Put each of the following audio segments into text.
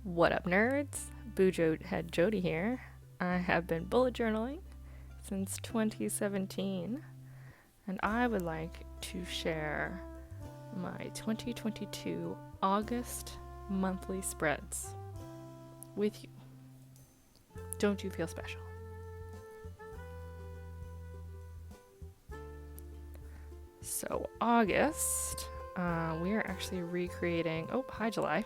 What up, nerds? Bujo head Jody here. I have been bullet journaling since 2017, and I would like to share my 2022 August monthly spreads with you. Don't you feel special? So, August, we are actually recreating. Oh, hi, July.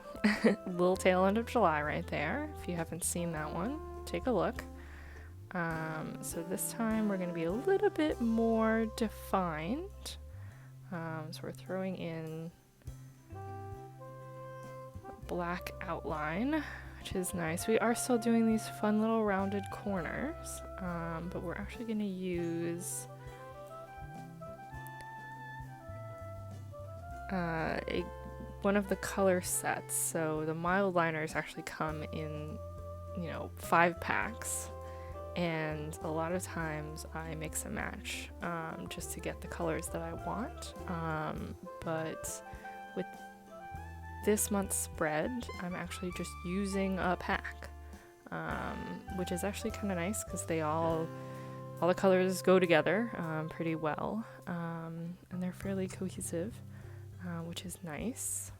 Little tail end of July right there. If you haven't seen that one, take a look. So, this time we're going to be a little bit more defined. So, we're throwing in a black outline, which is nice. We are still doing these fun little rounded corners, but we're actually going to use one of the color sets. So the mild liners actually come in, 5 packs, and a lot of times I mix and match just to get the colors that I want. But with this month's spread, I'm actually just using a pack, which is actually kind of nice because all the colors go together pretty well, and they're fairly cohesive. Which is nice.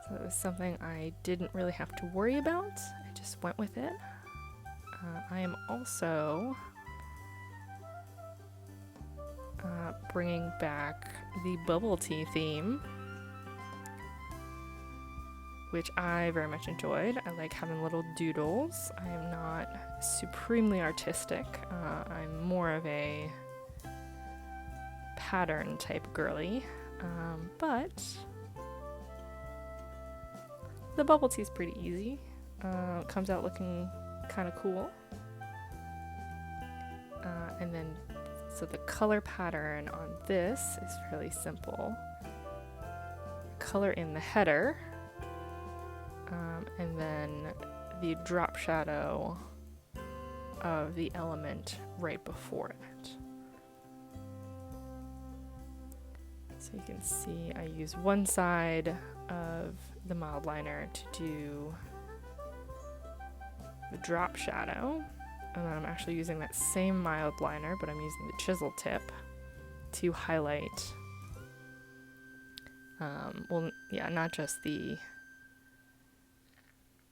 So it was something I didn't really have to worry about. I just went with it. I am also bringing back the bubble tea theme, which I very much enjoyed. I like having little doodles. I am not supremely artistic. I'm more of a pattern type girly, but the bubble tea is pretty easy. It comes out looking kind of cool. And then, so the color pattern on this is fairly simple. Color in the header, and then the drop shadow of the element right before it. So you can see I use one side of the mild liner to do the drop shadow, and then I'm actually using that same mild liner, but I'm using the chisel tip to highlight, not just the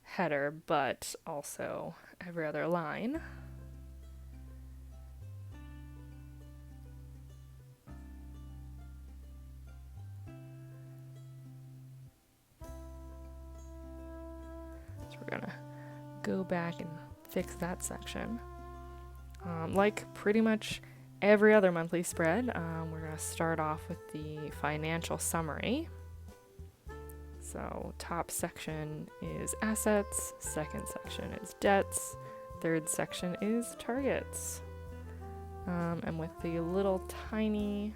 header, but also every other line. So we're gonna go back and fix that section. Like pretty much every other monthly spread, we're gonna start off with the financial summary. So top section is assets, second section is debts, third section is targets. And with the little tiny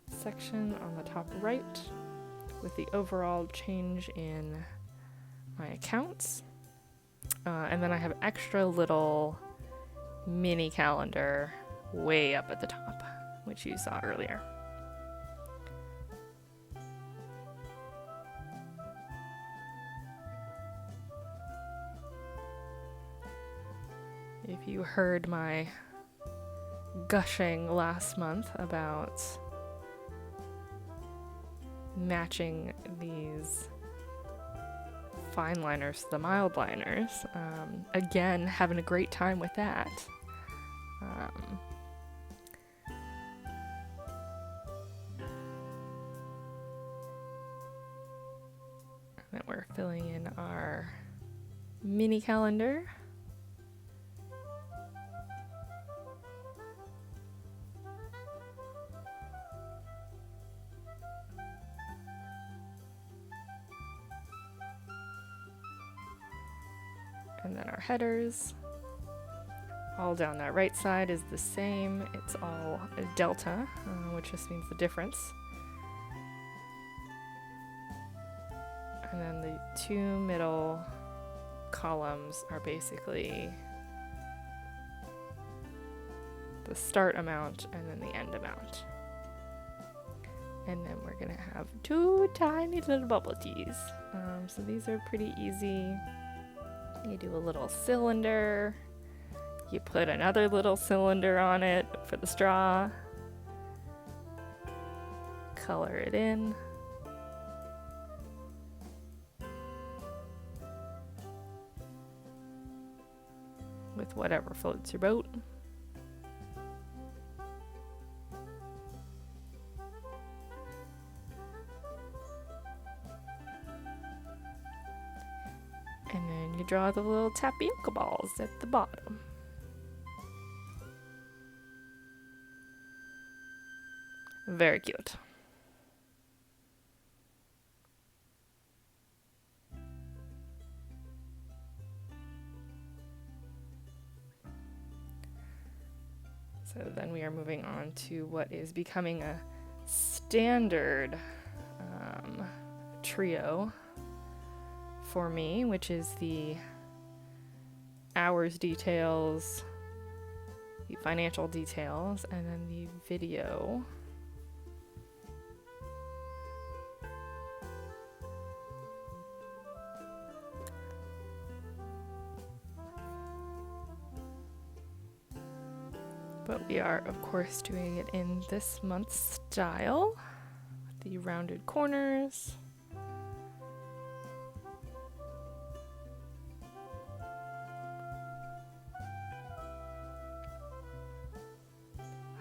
section on the top right with the overall change in my accounts. And then I have extra little mini calendar way up at the top, which you saw earlier. If you heard my gushing last month about matching these fine liners to the mild liners, again, having a great time with that. And then we're filling in our mini calendar. And then our headers, all down that right side is the same. It's all a delta, which just means the difference. And then the 2 middle columns are basically the start amount and then the end amount. And then we're gonna have 2 tiny little bubble teas. So these are pretty easy. You do a little cylinder, you put another little cylinder on it for the straw, color it in. With whatever floats your boat. And then you draw the little tapioca balls at the bottom. Very cute. So then we are moving on to what is becoming a standard trio for me, which is the hours details, the financial details, and then the video. But we are, of course, doing it in this month's style, with the rounded corners.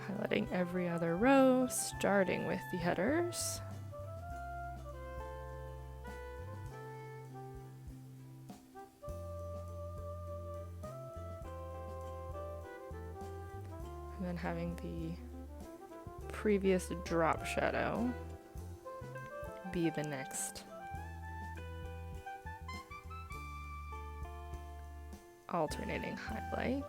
Highlighting every other row, starting with the headers. And then having the previous drop shadow be the next alternating highlight.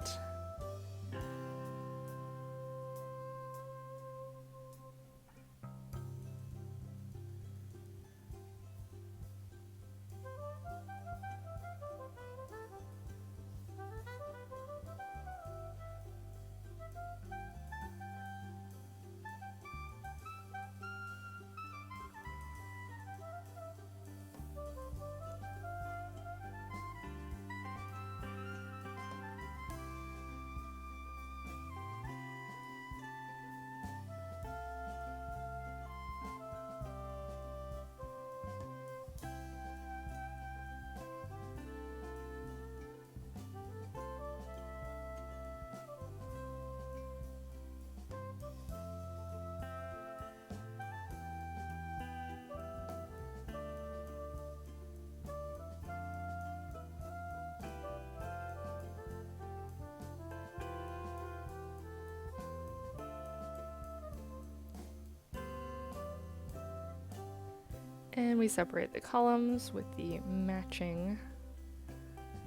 And we separate the columns with the matching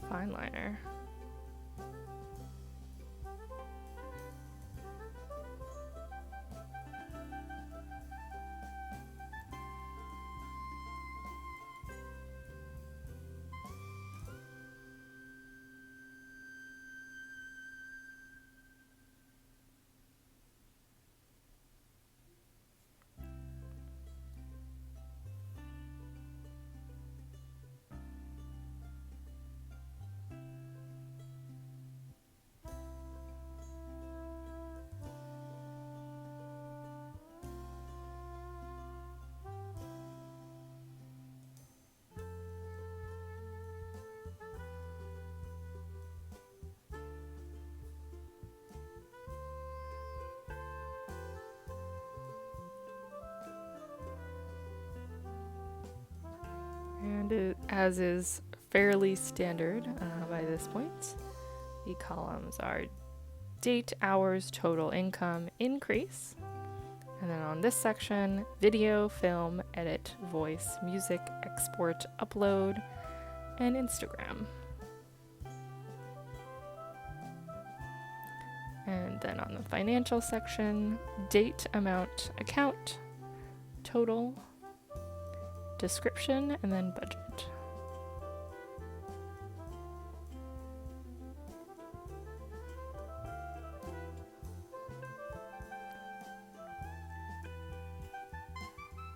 fine liner. And as is fairly standard by this point, the columns are date, hours, total income, increase. And then on this section, video, film, edit, voice, music, export, upload, and Instagram. And then on the financial section, date, amount, account, total, description, and then budget.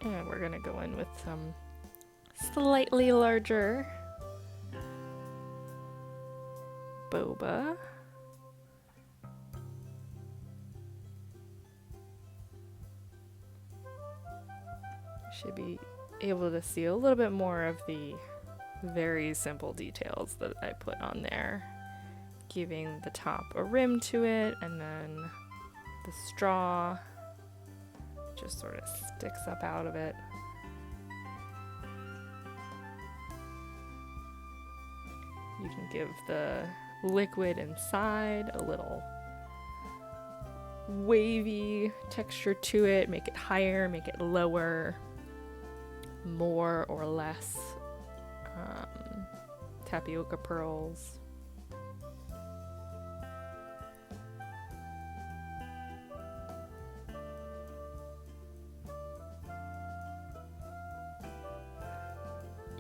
And we're gonna go in with some slightly larger boba. Should be able to see a little bit more of the very simple details that I put on there, giving the top a rim to it, and then the straw just sort of sticks up out of it. You can give the liquid inside a little wavy texture to it, make it higher, make it lower, more or less tapioca pearls.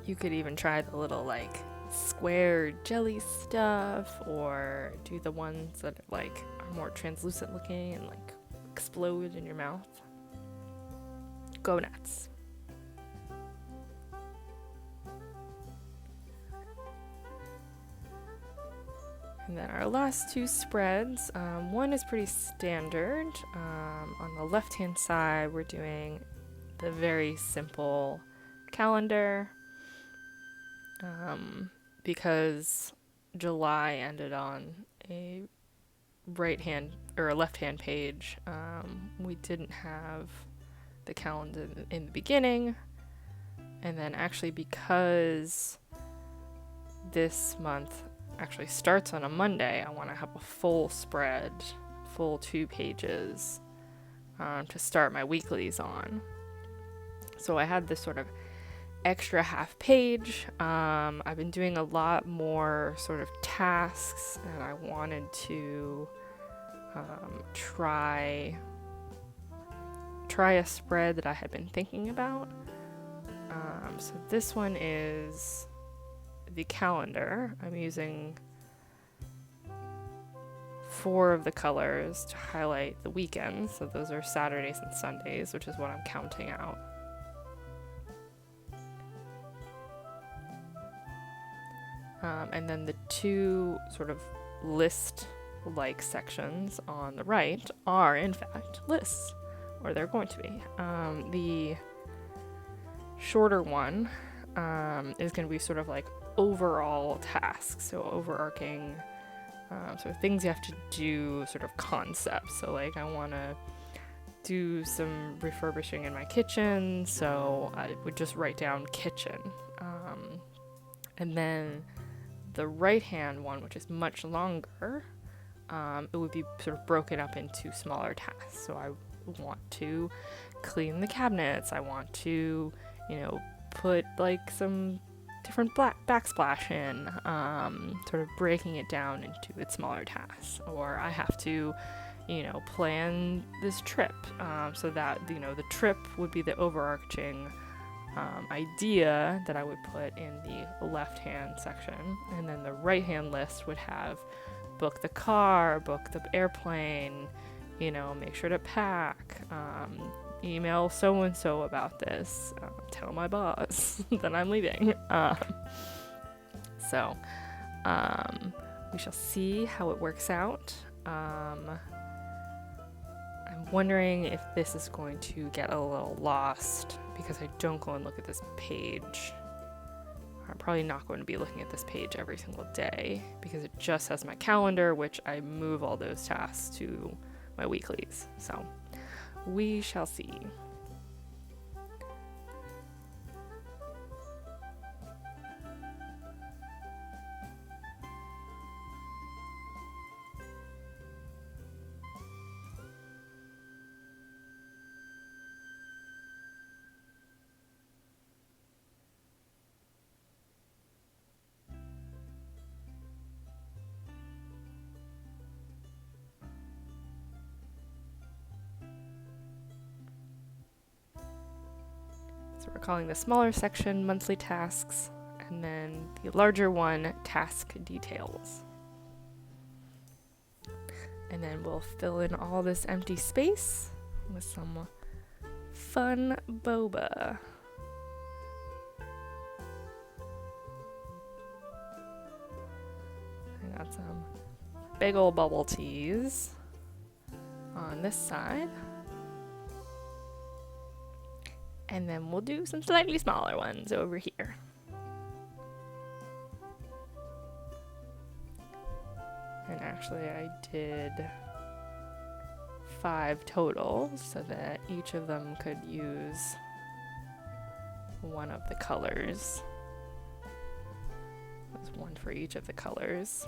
You could even try the little like square jelly stuff, or do the ones that like are more translucent looking and like explode in your mouth. Go nuts. And then our last two spreads, one is pretty standard. On the left-hand side, we're doing the very simple calendar, because July ended on a right-hand or a left-hand page. We didn't have the calendar in the beginning, and then actually because this month actually starts on a Monday, I want to have a full spread, full 2 pages to start my weeklies on. So I had this sort of extra half page. I've been doing a lot more sort of tasks, and I wanted to try a spread that I had been thinking about. So this one is the calendar. I'm using 4 of the colors to highlight the weekends. So those are Saturdays and Sundays, which is what I'm counting out. And then the 2 sort of list-like sections on the right are, in fact, lists, or they're going to be. The shorter one is going to be sort of like overall tasks, so overarching sort of things you have to do, sort of concepts. So like I want to do some refurbishing in my kitchen, so I would just write down kitchen. And then the right hand one, which is much longer, it would be sort of broken up into smaller tasks. So I want to clean the cabinets, I want to, put like some different backsplash in, sort of breaking it down into its smaller tasks. Or I have to, plan this trip, so that, the trip would be the overarching idea that I would put in the left-hand section. And then the right-hand list would have book the car, book the airplane, make sure to pack, email so-and-so about this, tell my boss that I'm leaving. So we shall see how it works out. I'm wondering if this is going to get a little lost because I don't go and look at this page. I'm probably not going to be looking at this page every single day because it just has my calendar, which I move all those tasks to my weeklies. So we shall see. So we're calling the smaller section monthly tasks, and then the larger one task details. And then we'll fill in all this empty space with some fun boba. I got some big old bubble teas on this side. And then we'll do some slightly smaller ones over here. And actually I did 5 total so that each of them could use one of the colors. There's one for each of the colors.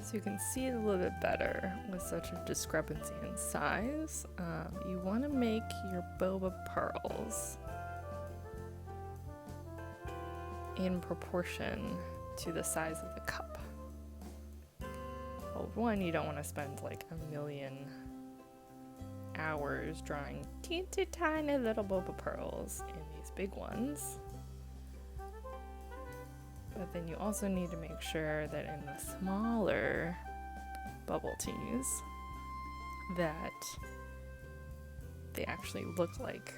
So you can see it a little bit better with such a discrepancy in size. You want to make your boba pearls in proportion to the size of the cup. Well, one, you don't want to spend like a million hours drawing teensy tiny little boba pearls in these big ones. But then you also need to make sure that in the smaller bubble teas that they actually look like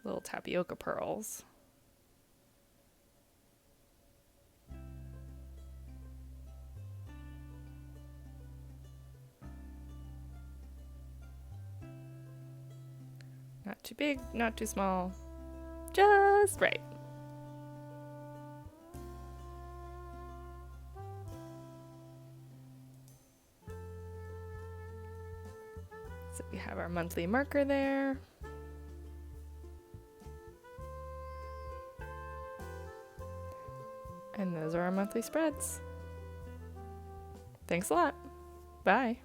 little tapioca pearls. Not too big, not too small. Just right. So we have our monthly marker there. And those are our monthly spreads. Thanks a lot. Bye.